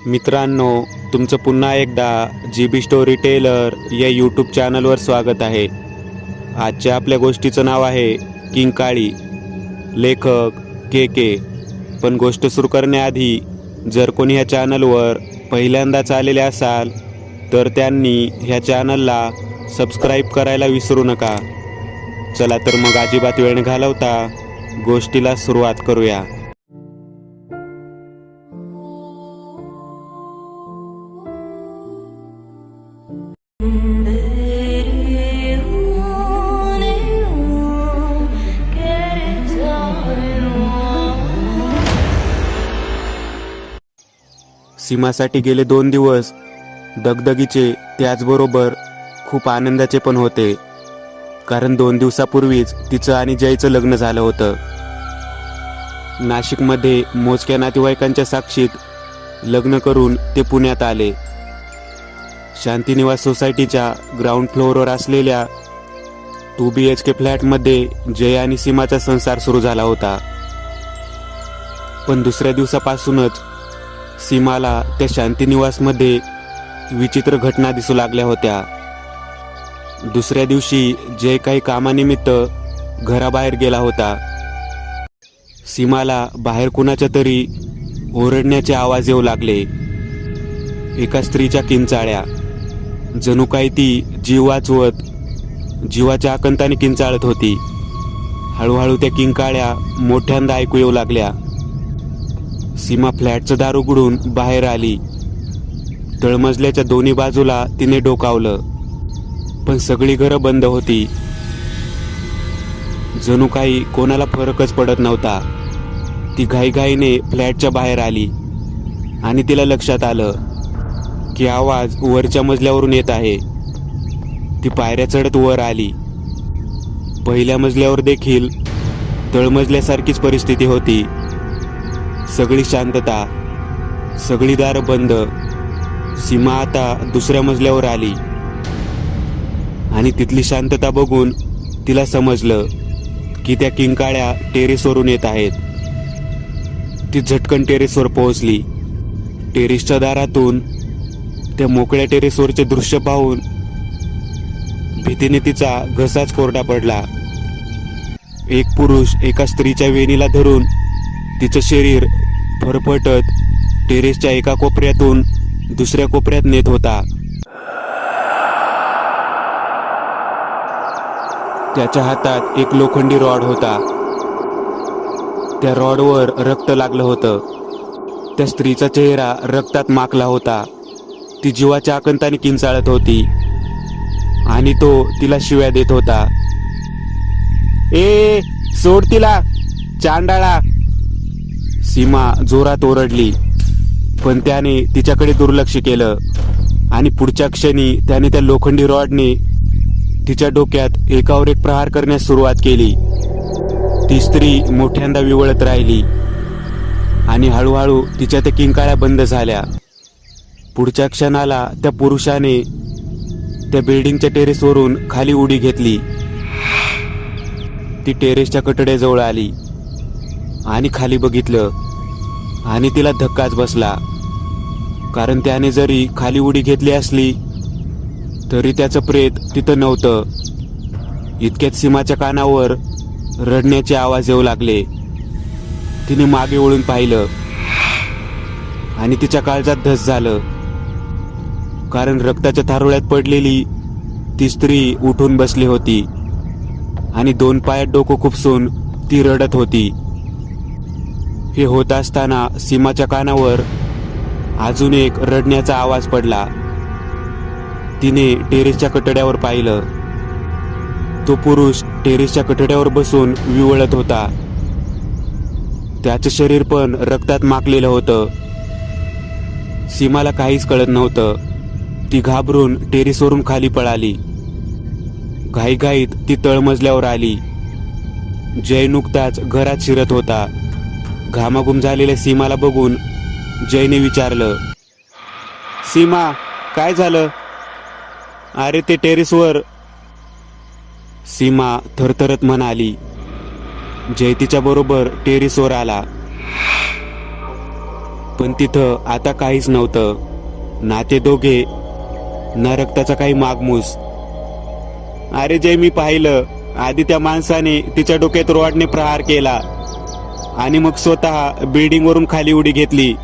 मित्रांनो, तुमचं पुन्हा एकदा GB स्टोरी टेलर या यूट्यूब चॅनलवर स्वागत आहे. आजच्या आपल्या गोष्टीचं नाव आहे किंग काळी. लेखक के. पण गोष्ट सुरू करण्याआधी जर कोणी ह्या चॅनलवर पहिल्यांदाच आलेले असाल तर त्यांनी ह्या चॅनलला सबस्क्राईब करायला विसरू नका. चला तर मग अजिबात वेळ न घालवता गोष्टीला सुरुवात करूया. सीमासाठी गेले 2 दिवस दगदगीचे, त्याचबरोबर खूप आनंदाचे पण होते. कारण 2 दिवसापूर्वीच तिचं आणि जयचं लग्न झालं होतं. नाशिकमध्ये मोजक्या नातेवाईकांच्या साक्षीत लग्न करून ते पुण्यात आले. शांतीनिवास सोसायटीच्या ग्राउंड फ्लोअरवर असलेल्या 2 BHK फ्लॅटमध्ये जय आणि सीमाचा संसार सुरू झाला होता. पण दुसऱ्या दिवसापासूनच सीमाला त्या शांतीनिवासमध्ये विचित्र घटना दिसू लागल्या होत्या. दुसऱ्या दिवशी जय काही कामानिमित्त घराबाहेर गेला होता. सीमाला बाहेर कुणाच्या तरी ओरडण्याचे आवाज येऊ लागले. एका स्त्रीच्या किंचाळ्या. जणू काही ती जीव वाचवत जीवाच्या आकंताने किंचाळत होती. हळूहळू त्या किंकाळ्या मोठ्यांदा ऐकू येऊ लागल्या. सीमा फ्लॅटचं दार उघडून बाहेर आली. तळमजल्याच्या दोन्ही बाजूला तिने डोकावलं, पण सगळी घरं बंद होती. जणू काही कोणाला फरकच पडत नव्हता. ती घाईघाईने फ्लॅटच्या बाहेर आली आणि तिला लक्षात आलं की आवाज वरच्या मजल्यावरून येत आहे. ती पायऱ्या चढत वर आली. पहिल्या मजल्यावर देखील तळमजल्यासारखीच परिस्थिती होती. सगळी शांतता, सगळी दारं बंद. सीमा आता दुसऱ्या मजल्यावर आली आणि तिथली शांतता बघून तिला समजलं की त्या किंकाळ्या टेरेसवरून येत आहेत. ती झटकन टेरेसवर पोहोचली. टेरेसच्या दारातून त्या मोकळ्या टेरेसवरचे दृश्य पाहून भीतीने तिचा घसाच कोरडा पडला. एक पुरुष एका स्त्रीच्या वेणीला धरून तिचं शरीर फरफटत टेरेसच्या एका कोपऱ्यातून दुसऱ्या कोपऱ्यात नेत होता. त्याच्या हातात एक लोखंडी रॉड होता. त्या रॉडवर रक्त लागलं होतं. त्या स्त्रीचा चेहरा रक्तात माखला होता. ती जीवाच्या आकंताने किंचाळत होती आणि तो तिला शिव्या देत होता. ए, सोड तिला, चांडाळा. सीमा जोरात ओरडली, पण त्याने तिच्याकडे दुर्लक्ष केलं आणि पुढच्या क्षणी त्याने त्या लोखंडी रॉडने तिच्या डोक्यात एकावर एक प्रहार करण्यास सुरुवात केली. ती स्त्री मोठ्यांदा विवळत राहिली आणि हळूहळू तिच्या त्या किंकाळ्या बंद झाल्या. पुढच्या क्षणाला त्या पुरुषाने त्या बिल्डिंगच्या टेरेसवरून खाली उडी घेतली. ती टेरेसच्या कठड्याजवळ आली आणि खाली बघितलं आणि तिला धक्काच बसला. कारण त्याने जरी खाली उडी घेतली असली तरी त्याचं प्रेत तिथं नव्हतं. इतक्यात सीमाच्या कानावर रडण्याचे आवाज येऊ लागले. तिने मागे वळून पाहिलं आणि तिच्या काळजात धस झालं. कारण रक्ताच्या थारोळ्यात पडलेली ती स्त्री उठून बसली होती आणि 2 पायात डोकं खुपसून ती रडत होती. हे होत असताना सीमाच्या कानावर अजून एक रडण्याचा आवाज पडला. तिने टेरेसच्या कठड्यावर पाहिलं. तो पुरुष टेरेसच्या कठड्यावर बसून विवळत होता. त्याचं शरीर पण रक्तात माखलेलं होतं. सीमाला काहीच कळत नव्हतं. ती घाबरून टेरेसवरून खाली पळाली. घाईघाईत ती तळमजल्यावर आली. जय नुकताच घरात शिरत होता. घामाघूम झालेल्या सीमाला बघून जयने विचारलं, सीमा, काय झालं? अरे, ते टेरेसवर. सीमा थरथरत म्हणाली. जय तिच्या बरोबर टेरेसवर आला. पण तिथं आता काहीच नव्हतं, ना ते दोघे ना रक्ताचा काही मागमूस. अरे जय, मी पाहिलं. आधी त्या माणसाने तिच्या डोक्यात रॉडने प्रहार केला आणि मग स्वतः बिल्डिंगवरून खाली उडी घेतली.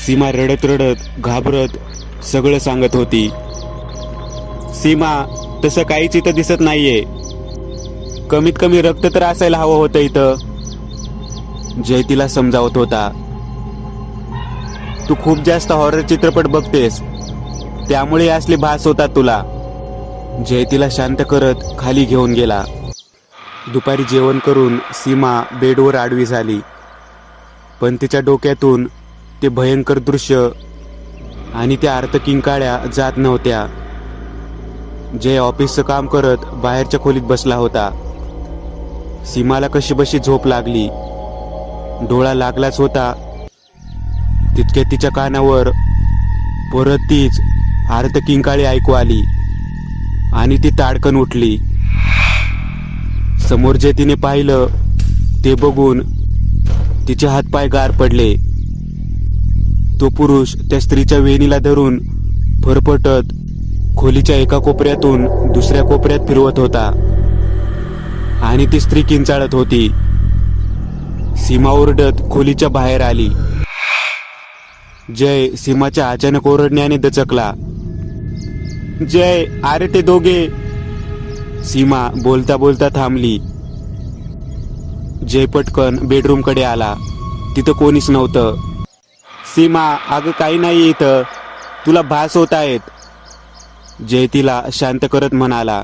सीमा रडत रडत घाबरत सगळं सांगत होती. सीमा, तसं काहीच इथं दिसत नाहीये. कमीत कमी रक्त तर असायला हवं होतं इथं. जय तिला समजावत होता. तू खूप जास्त हॉरर चित्रपट बघतेस, त्यामुळे असले भास होतात तुला. जय तिला शांत करत खाली घेऊन गेला. दुपारी जेवण करून सीमा बेडवर आडवी झाली, पण तिच्या डोक्यातून ते भयंकर दृश्य आणि त्या आर्तकिंकाळ्या जात नव्हत्या. जय ऑफिसचं काम करत बाहेरच्या खोलीत बसला होता. सीमाला कशीबशी झोप लागली. डोळा लागलाच होता तितक्या तिच्या कानावर परत तीच आर्तकिंकाळी ऐकू आली आणि ती ताडकन उठली. समोर जे तिने पाहिलं ते बघून तिचे हातपाय गार पडले. तो पुरुष त्या स्त्रीच्या वेणीला धरून फरफटत खोलीच्या एका कोपऱ्यातून दुसऱ्या कोपऱ्यात फिरवत होता आणि ती स्त्री किंचाळत होती. सीमा ओरडत खोलीच्या बाहेर आली. जय सीमाच्या अचानक ओरडण्याने दचकला. जय, अरे ते दोघे. सीमा बोलता बोलता थांबली. जय पटकन बेडरूमकडे आला. तिथं कोणीच नव्हतं. सीमा, अगं काही नाही इथं, तुला भास होत आहेत. जय तिला शांत करत म्हणाला.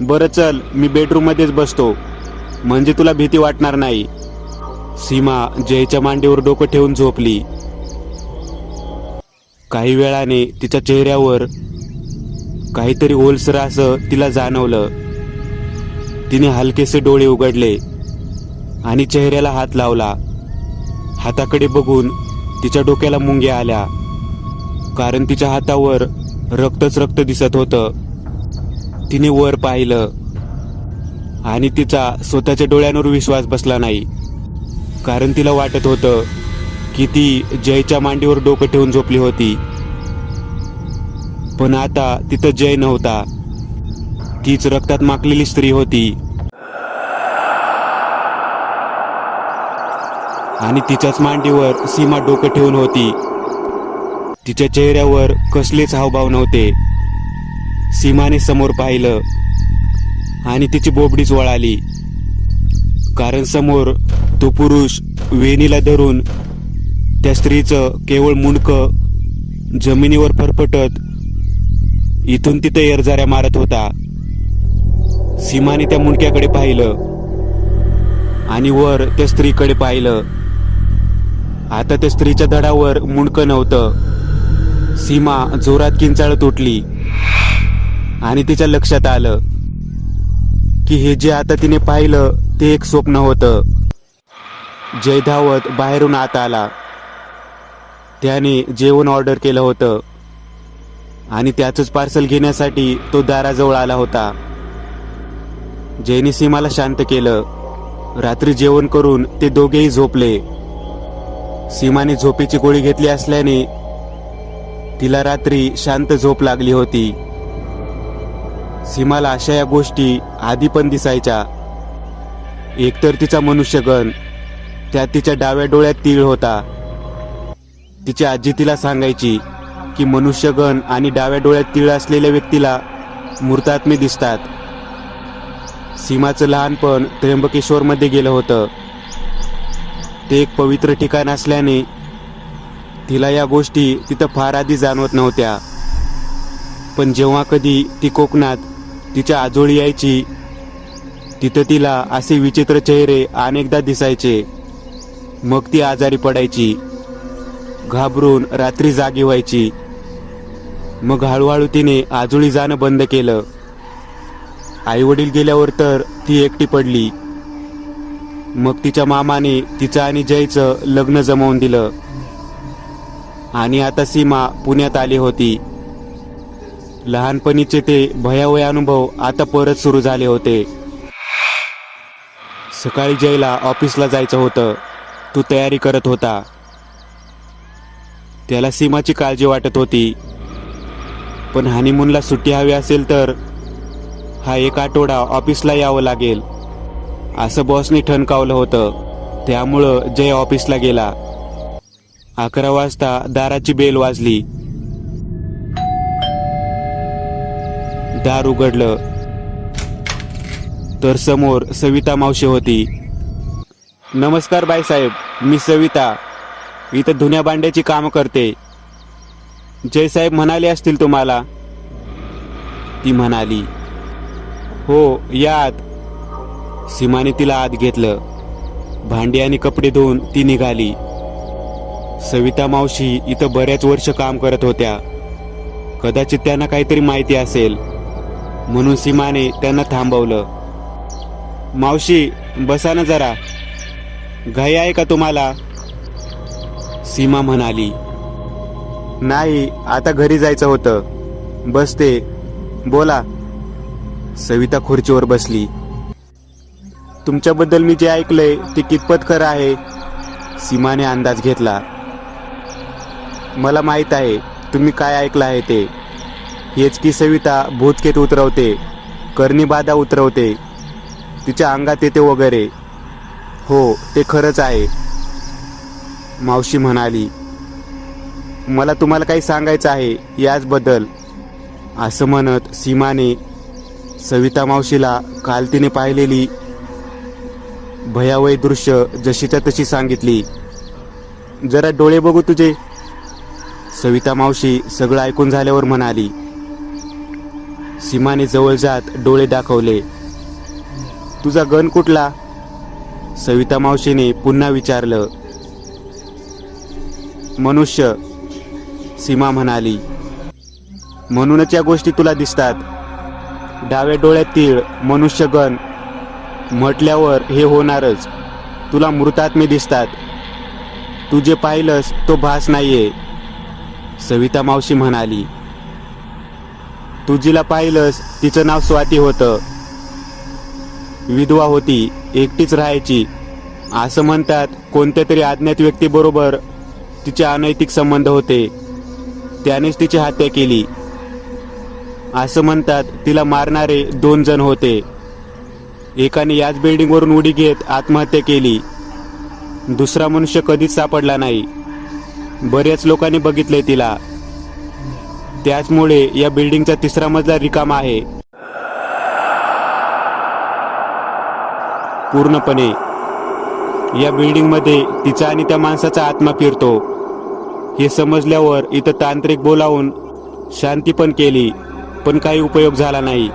बरं चल, मी बेडरूम मध्येच बसतो, म्हणजे तुला भीती वाटणार नाही. सीमा जयच्या मांडीवर डोकं ठेवून झोपली. काही वेळाने तिच्या चेहऱ्यावर काहीतरी ओलसर असं तिला जाणवलं. तिने हलकेसे डोळे उघडले आणि चेहऱ्याला हात लावला. हाताकडे बघून तिच्या डोक्याला मुंग्या आल्या, कारण तिच्या हातावर रक्तच रक्त दिसत होतं. तिने वर पाहिलं आणि तिचा स्वतःच्या डोळ्यांवर विश्वास बसला नाही, कारण तिला वाटत होतं की ती जयच्या मांडीवर डोकं ठेवून झोपली होती. पण आता तिथं जय नव्हता. तीच रक्तात माखलेली स्त्री होती आणि तिच्याच मांडीवर सीमा डोकं ठेवून होती. तिच्या चेहऱ्यावर कसलेच हावभाव नव्हते. सीमाने समोर पाहिलं आणि तिची बोबडीच वळाली, कारण समोर तो पुरुष वेणीला धरून त्या स्त्रीचं केवळ मुंडकं जमिनीवर फरफटत इथून तिथे येरझाऱ्या मारत होता. सीमाने त्या मुंडक्याकडे पाहिलं आणि वर त्या स्त्रीकडे पाहिलं. आता त्या स्त्रीच्या धडावर मुंडकं नव्हतं. सीमा जोरात किंचाळत उठली आणि तिच्या लक्षात आलं की हे जे आता तिने पाहिलं ते एक स्वप्न होतं. जय धावत बाहेरून आत आला. त्याने जेवण ऑर्डर केलं होतं आणि त्याचंच पार्सल घेण्यासाठी तो दाराजवळ आला होता. जयने सीमाला शांत केलं. रात्री जेवण करून ते दोघेही झोपले. सीमाने झोपेची गोळी घेतली असल्याने तिला रात्री शांत झोप लागली होती. सीमाला अशा या गोष्टी आधी पण दिसायच्या. एकतर तिचा मनुष्यगण, त्यात तिच्या डाव्या डोळ्यात तीळ होता. तिची आजी तिला सांगायची की मनुष्यगण आणि डाव्या डोळ्यात तीळ असलेल्या व्यक्तीला मूर्तात्मे दिसतात. सीमाचं लहानपण त्र्यंबकेश्वरमध्ये गेलं होतं. ते एक पवित्र ठिकाण असल्याने तिला या गोष्टी तिथं फार आधी जाणवत नव्हत्या. पण जेव्हा कधी ती कोकणात तिच्या आजोळी यायची, तिथं तिला असे विचित्र चेहरे अनेकदा दिसायचे. मग ती आजारी पडायची, घाबरून रात्री जागी व्हायची. मग हळूहळू तिने आजोळी जाणं बंद केलं. आईवडील गेल्यावर तर ती एकटी पडली. मग तिच्या मामाने तिचं आणि जयचं लग्न जमवून दिलं आणि आता सीमा पुण्यात आली होती. लहानपणीचे ते भयावह अनुभव आता परत सुरू झाले होते. सकाळी जयला ऑफिसला जायचं होतं. तो तयारी करत होता. त्याला सीमाची काळजी वाटत होती. पण हनीमूनला सुट्टी हवी असेल तर हा एक आठवडा ऑफिसला यावं लागेल असं बॉसने ठणकावलं होतं. त्यामुळं जय ऑफिसला गेला. 11 वाजता दाराची बेल वाजली. दार उघडलं तर समोर सविता मावशी होती. नमस्कार बाईसाहेब, मी सविता, इथं धुण्या भांड्याची कामं करते. जयसाहेब म्हणाले असतील तुम्हाला. ती म्हणाली, हो या आत. सीमाने तिला आत घेतलं. भांडी आणि कपडे धुवून ती निघाली. सविता मावशी इथं बऱ्याच वर्ष काम करत होत्या. कदाचित त्यांना काहीतरी माहिती असेल म्हणून सीमाने त्यांना थांबवलं. मावशी बसा ना जरा, घाई आहे का तुम्हाला? सीमा म्हणाली, नाही आता घरी जायचं होतं, बसते, बोला. सविता खुर्चीवर बसली. तुमच्याबद्दल मी जे ऐकलंय ते कितपत खरं आहे? सीमाने अंदाज घेतला. मला माहित आहे तुम्ही काय ऐकलं आहे ते. हेच की सविता भूतकेत उतरवते, करणी बाधा उतरवते, तिच्या अंगात येते वगैरे. हो ते खरंच आहे, मावशी म्हणाली. मला तुम्हाला काही सांगायचं आहे याचबद्दल. असं म्हणत सीमाने सविता मावशीला काल तिने पाहिलेली भयावह दृश्य जशीच्या तशी सांगितली. जरा डोळे बघू तुझे, सविता मावशी सगळं ऐकून झाल्यावर म्हणाली. सीमाने जवळ जात डोळे दाखवले. तुझा गण कुठला? सविता मावशीने पुन्हा विचारलं. मनुष्य, सीमा म्हणाली. म्हणूनच या गोष्टी तुला दिसतात. डाव्या डोळ्यात तीळ, मनुष्यगण म्हटल्यावर हे होणारच. तुला मृतात्मे दिसतात. तू जे पाहिलंस तो भास नाहीये, सविता मावशी म्हणाली. तू जिला पाहिलंस तिचं नाव स्वाती होतं. विधवा होती, एकटीच राहायची. असं म्हणतात कोणत्या तरी अज्ञात व्यक्तीबरोबर तिचे अनैतिक संबंध होते. त्यानेच तिची हत्या केली. असं म्हणतात तिला मारणारे 2 जण होते. एकाने याच बिल्डिंगवरून उडी घेत आत्महत्या केली. दुसरा मनुष्य कधीच सापडला नाही. बऱ्याच लोकांनी बघितले तिला. त्याचमुळे या बिल्डिंगचा 3रा मजला रिकामा आहे पूर्णपणे. या बिल्डिंगमध्ये तिचा आणि त्या माणसाचा आत्मा फिरतो. हे समजल्यावर इथं तांत्रिक बोलावून शांती पण केली, पण काही उपयोग झाला नाही.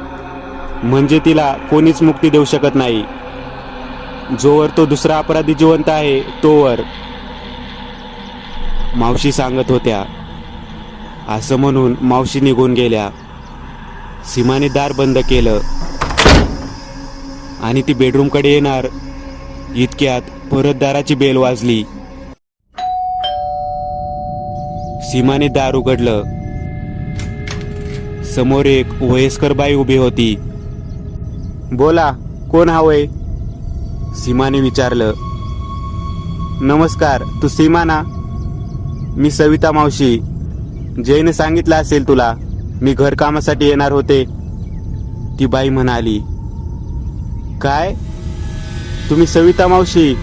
म्हणजे तिला कोणीच मुक्ती देऊ शकत नाही. जोवर तो दुसरा अपराधी जिवंत आहे तोवर, मावशी सांगत होत्या. असं म्हणून मावशी निघून गेल्या. सीमाने दार बंद केलं आणि ती बेडरूमकडे येणार इतक्यात परत दाराची बेल वाजली. सीमाने दार उघडलं. समोर एक वयस्कर बाई उभी होती. बोला, कोण हवंय? सीमाने विचारलं. नमस्कार, तू सीमा ना? मी सविता मावशी. जयने सांगितलं असेल तुला, मी घरकामासाठी येणार होते, ती बाई म्हणाली. काय? तुम्ही सविता मावशी?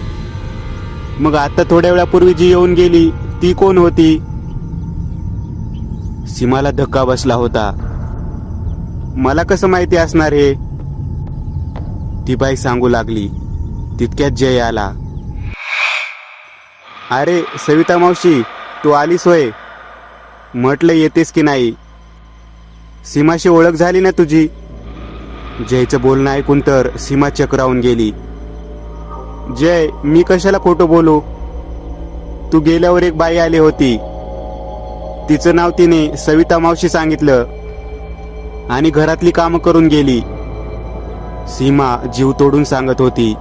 मग आता थोड्या वेळापूर्वी जी येऊन गेली ती कोण होती? सीमाला धक्का बसला होता. मला कसं माहिती असणार हे? ती बाई सांगू लागली. तितक्यात जय आला. अरे सविता मावशी, तू आलीस होय? म्हटलं येतेस की नाही. सीमाशी ओळख झाली ना तुझी? जयचं बोलणं ऐकून तर सीमा चक्रावून गेली. जय, मी कशाला खोटं बोलू? तू गेल्यावर एक बाई आली होती. तिचं नाव तिने सविता मावशी सांगितलं आणि घरातली कामं करून गेली. सीमा जीव तोडून सांगत होती.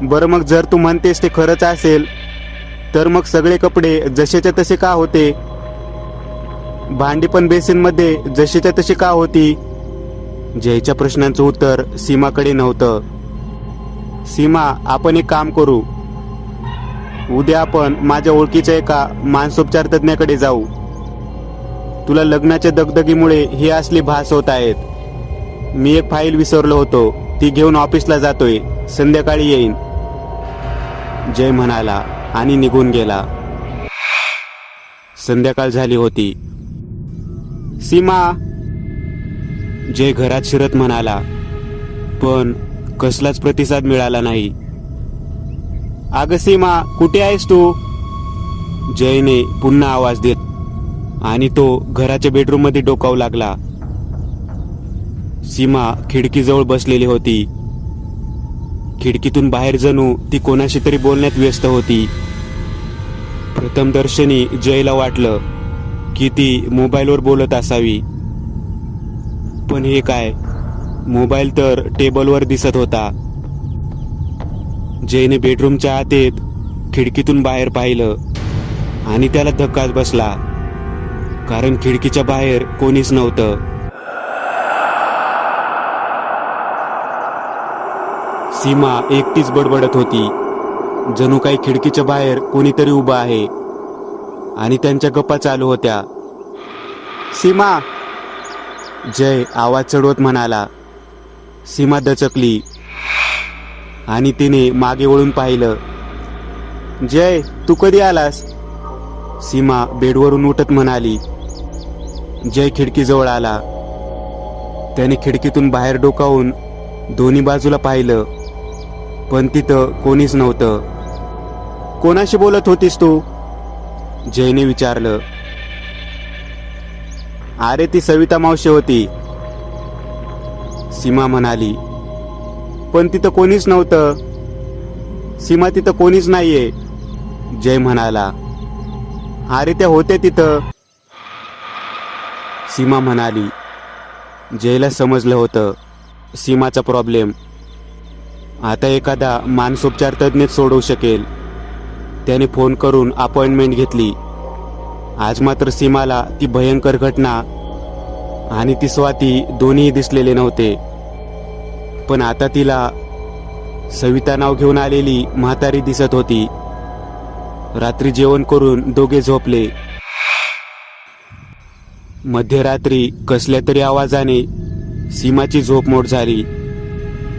बरं मग जर तू म्हणतेस ते खरंच असेल तर मग सगळे कपडे जसेच्या तसे का होते? भांडी पण बेसिनमध्ये जशीच्या तशी का होती? जयच्या प्रश्नांचं उत्तर सीमाकडे नव्हतं. सीमा, आपण एक काम करू. उद्या आपण माझ्या ओळखीच्या एका मानसोपचार तज्ञाकडे जाऊ. तुला लग्नाच्या दगदगीमुळे हे असले भास होत आहेत. मी एक फाईल विसरलो होतो, ती घेऊन ऑफिसला जातोय. संध्याकाळी येईन, जय म्हणाला आणि निघून गेला. संध्याकाळ झाली होती. सीमा, जय घरात शिरत म्हणाला, पण कसलाच प्रतिसाद मिळाला नाही. अगं सीमा, कुठे आहेस तू? जयने पुन्हा आवाज देत आणि तो घराच्या बेडरूम मध्ये डोकावू लागला. सीमा खिडकीजवळ बसलेली होती. खिडकीतून बाहेर जणू ती कोणाशी तरी बोलण्यात व्यस्त होती. प्रथमदर्शनी जयला वाटलं की ती मोबाईलवर बोलत असावी, पण हे काय, मोबाईल तर टेबलवर दिसत होता. जयने बेडरूमच्या आत येत खिडकीतून बाहेर पाहिलं आणि त्याला धक्काच बसला, कारण खिडकीच्या बाहेर कोणीच नव्हतं. सीमा एकटीच बडबडत होती, जणू काही खिडकीच्या बाहेर कोणीतरी उभं आहे आणि त्यांच्या गप्पा चालू होत्या. सीमा, जय आवाज चढवत म्हणाला. सीमा दचकली आणि तिने मागे वळून पाहिलं. जय, तू कधी आलास? सीमा बेडवरून उठत म्हणाली. जय खिडकीजवळ आला. त्याने खिडकीतून बाहेर डोकावून दोन्ही बाजूला पाहिलं, पण तिथं कोणीच नव्हतं. कोणाशी बोलत होतीस तू? जयने विचारलं. अरे, ती सविता मावशी होती, सीमा म्हणाली. पण तिथं कोणीच नव्हतं. सीमा, तिथं कोणीच नाहीये, जय म्हणाला. अरे, त्या होत्या तिथं, सीमा म्हणाली. जयला समजलं होतं सीमाचा प्रॉब्लेम आता एखादा मानसोपचार तज्ञच सोडवू शकेल. त्याने फोन करून अपॉइंटमेंट घेतली. आज मात्र सीमाला ती भयंकर घटना आणि ती स्वाती दोन्ही दिसलेले नव्हते, पण आता तिला सविता नाव घेऊन आलेली म्हातारी दिसत होती. रात्री जेवण करून दोघे झोपले. मध्यरात्री कसल्या तरी आवाजाने सीमाची झोप मोड झाली.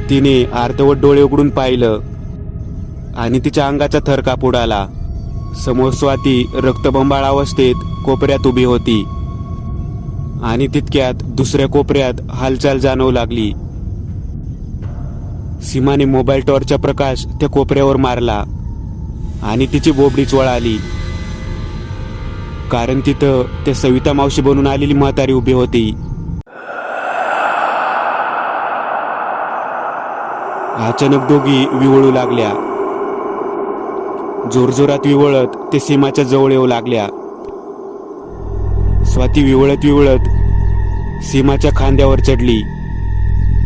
तिने अर्धवट डोळे उघडून पाहिलं आणि तिच्या अंगाचा थर काप उडाला. समोर स्वाती रक्तबंबाळ अवस्थेत कोपऱ्यात उभी होती आणि तितक्यात दुसऱ्या कोपऱ्यात हालचाल जाणवू लागली. सीमाने मोबाईल टॉर्चचा प्रकाश त्या कोपऱ्यावर मारला आणि तिची बोबडीच वळाली, कारण तिथं त्या सविता मावशी बनून आलेली म्हातारी उभी होती. अचानक दोघी विवळू लागल्या. जोरजोरात विवळत ते सीमाच्या जवळ येऊ लागल्या. स्वाती विवळत विवळत सीमाच्या खांद्यावर चढली.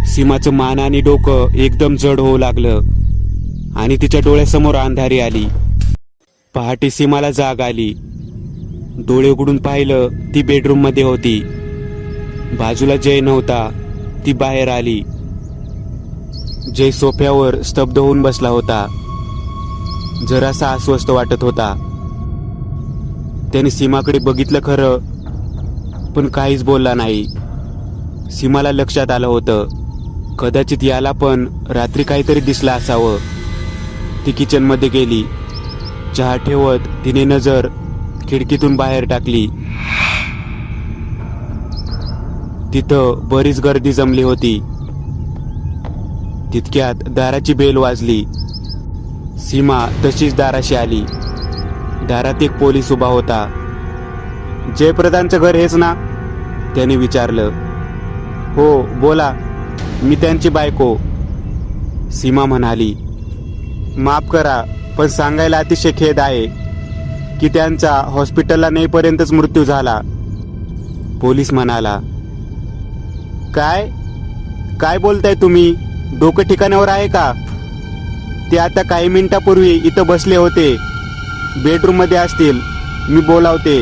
सीमाचं मान आणि डोकं एकदम जड होऊ लागलं आणि तिच्या डोळ्यासमोर अंधारी आली. पहाटे सीमाला जाग आली. डोळे उघडून पाहिलं, ती बेडरूम मध्ये होती. बाजूला जय नव्हता. ती बाहेर आली. जय सोफ्यावर स्तब्ध होऊन बसला होता. जरासा अस्वस्थ वाटत होता. त्याने सीमाकडे बघितलं खरं, पण काहीच बोलला नाही. सीमाला लक्षात आलं होतं, कदाचित याला पण रात्री काहीतरी दिसलं असावं. ती किचनमध्ये गेली. चहा ठेवत तिने नजर खिडकीतून बाहेर टाकली. तिथं बरीच गर्दी जमली होती. तितक्यात दाराची बेल वाजली. सीमा तशीच दाराशी आली. दारात एक पोलीस उभा होता. जयप्रधानचं घर हेच ना? त्याने विचारलं. हो, बोला, मी त्यांची बायको, सीमा म्हणाली. माफ करा, पण सांगायला अतिशय खेद आहे की त्यांचा हॉस्पिटलला नेईपर्यंतच मृत्यू झाला, पोलीस म्हणाला. काय काय बोलताय तुम्ही? डोकं ठिकाणावर आहे का? ते आता काही मिनिटापूर्वी इथं बसले होते. बेडरूम मध्ये असतील, मी बोलावते.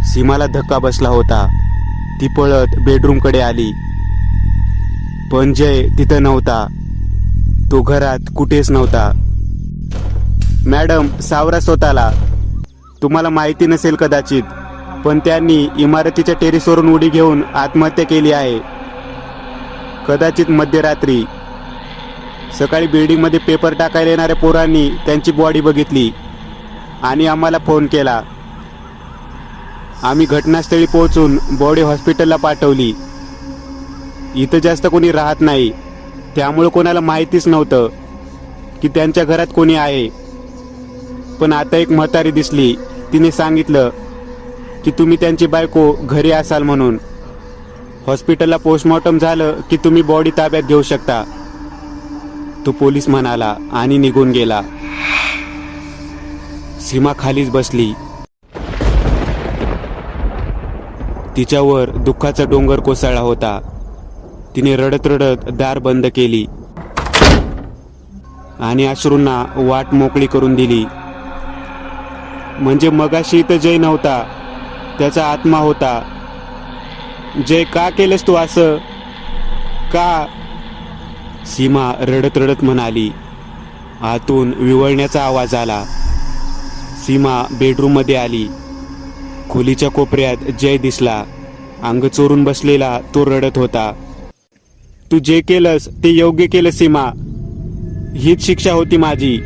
सीमाला धक्का बसला होता. ती पळत बेडरूमकडे आली, पण जय तिथं नव्हता. तो घरात कुठेच नव्हता. मॅडम, सावरा स्वतःला. तुम्हाला माहिती नसेल कदाचित, पण त्यांनी इमारतीच्या टेरेसवरून उडी घेऊन आत्महत्या केली आहे. कदाचित मध्यरात्री. सकाळी बिल्डिंगमध्ये पेपर टाकायला येणाऱ्या पोरांनी त्यांची बॉडी बघितली आणि आम्हाला फोन केला. आम्ही घटनास्थळी पोहोचून बॉडी हॉस्पिटलला पाठवली. इथं जास्त कोणी राहत नाही, त्यामुळे कोणाला माहितीच नव्हतं की त्यांच्या घरात कोणी आहे. पण आता एक म्हातारी दिसली. तिने सांगितलं की तुम्ही त्यांची बायको घरी असाल म्हणून. हॉस्पिटलला पोस्टमॉर्टम झालं की तुम्ही बॉडी ताब्यात घेऊ शकता, तो पोलीस म्हणाला आणि निघून गेला. सीमा खालीच बसली. तिच्यावर दुःखाचा डोंगर कोसळला होता. तिने रडत रडत दार बंद केली आणि अश्रूंना वाट मोकळी करून दिली. म्हणजे मगाशी इथं जय नव्हता, त्याचा आत्मा होता. जय, का केलंस तू असं? का? सीमा रडत रडत म्हणाली. आतून विवळण्याचा आवाज आला. सीमा बेडरूममध्ये आली. खोलीच्या कोपऱ्यात जय दिसला. अंग चोरून बसलेला तो रडत होता. तू जे केलंस ते योग्य केलं सीमा, हीच शिक्षा होती माझी.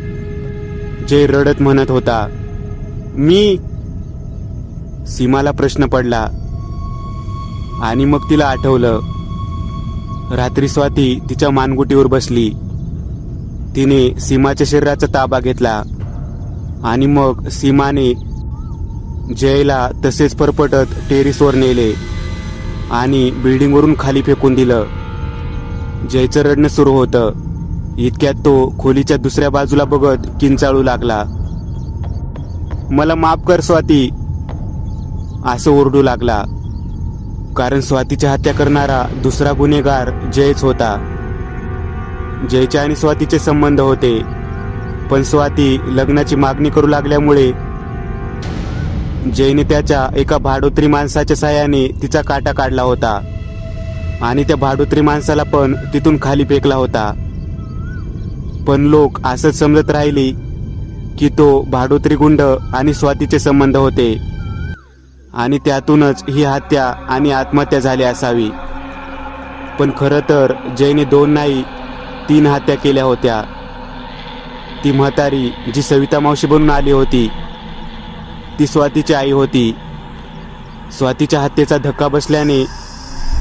जय रडत म्हणत होता. मी? सीमाला प्रश्न पडला आणि मग तिला आठवलं. रात्री स्वाती तिच्या मानगुटीवर बसली. तिने सीमाच्या शरीराचा ताबा घेतला आणि मग सीमाने जयला तसेच फरफटत टेरेसवर नेले आणि बिल्डिंगवरून खाली फेकून दिलं. जयचं रडणं सुरू होतं. इतक्यात तो खोलीच्या दुसऱ्या बाजूला बघत किंचाळू लागला. मला माफ कर स्वाती, असं ओरडू लागला. कारण स्वातीची हत्या करणारा दुसरा गुन्हेगार जयच होता. जयचे आणि स्वातीचे संबंध होते, पण स्वाती लग्नाची मागणी करू लागल्यामुळे जयने त्याच्या एका भाडोत्री माणसाच्या साहाय्याने तिचा काटा काढला होता आणि त्या भाडोत्री माणसाला पण तिथून खाली फेकला होता. पण लोक असंच समजत राहिली की तो भाडोत्री गुंड आणि स्वातीचे संबंध होते आणि त्यातूनच ही हत्या आणि आत्महत्या झाली असावी. पण खरं तर जयने 2 नाही 3 हत्या केल्या होत्या. ती म्हातारी जी सविता मावशी बनून आली होती, ती स्वातीची आई होती. स्वातीच्या हत्येचा धक्का बसल्याने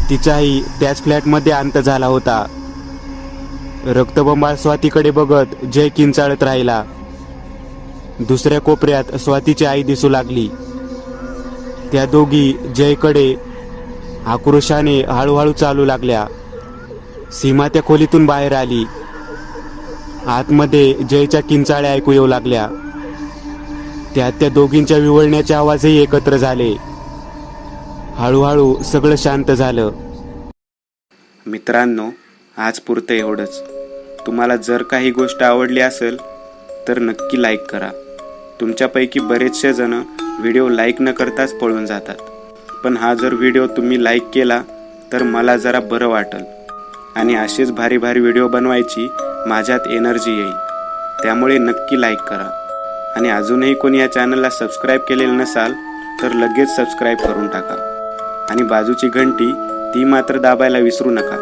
तिचाही त्याच फ्लॅटमध्ये अंत झाला होता. रक्तबंबाळ स्वातीकडे बघत जय किंचाळत राहिला. दुसऱ्या कोपऱ्यात स्वातीची आई दिसू लागली. त्या दोघी जयकडे आक्रोशाने हळूहळू चालू लागल्या. सीमा त्या खोलीतून बाहेर आली. आतमध्ये जयच्या किंचाळ्या ऐकू येऊ लागल्या. त्यात त्या दोघींच्या विवळण्याचे आवाजही एकत्र झाले. हळूहळू सगळं शांत झालं. मित्रांनो, आज पुरतं एवढंच. तुम्हाला जर काही गोष्ट आवडली असेल तर नक्की लाईक करा. तुमच्यापैकी बरेचसे जण व्हिडिओ लाईक न करताच पळून जातात, पण हा जर व्हिडिओ तुम्ही लाईक केला तर मला जरा बरं वाटेल आणि असेच भारी भारी व्हिडिओ बनवायची माझ्यात एनर्जी येईल. त्यामुळे नक्की लाईक करा आणि अजूनही कोणी या चॅनलला सबस्क्राईब केलेलं नसाल तर लगेच सबस्क्राईब करून टाका आणि बाजूची घंटी ती मात्र दाबायला विसरू नका.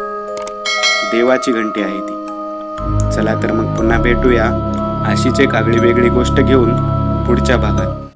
देवाची घंटी आहे ती. चला तर मग पुन्हा भेटूया अशीच एक आगळी वेगळी गोष्ट घेऊन पुढच्या भागात.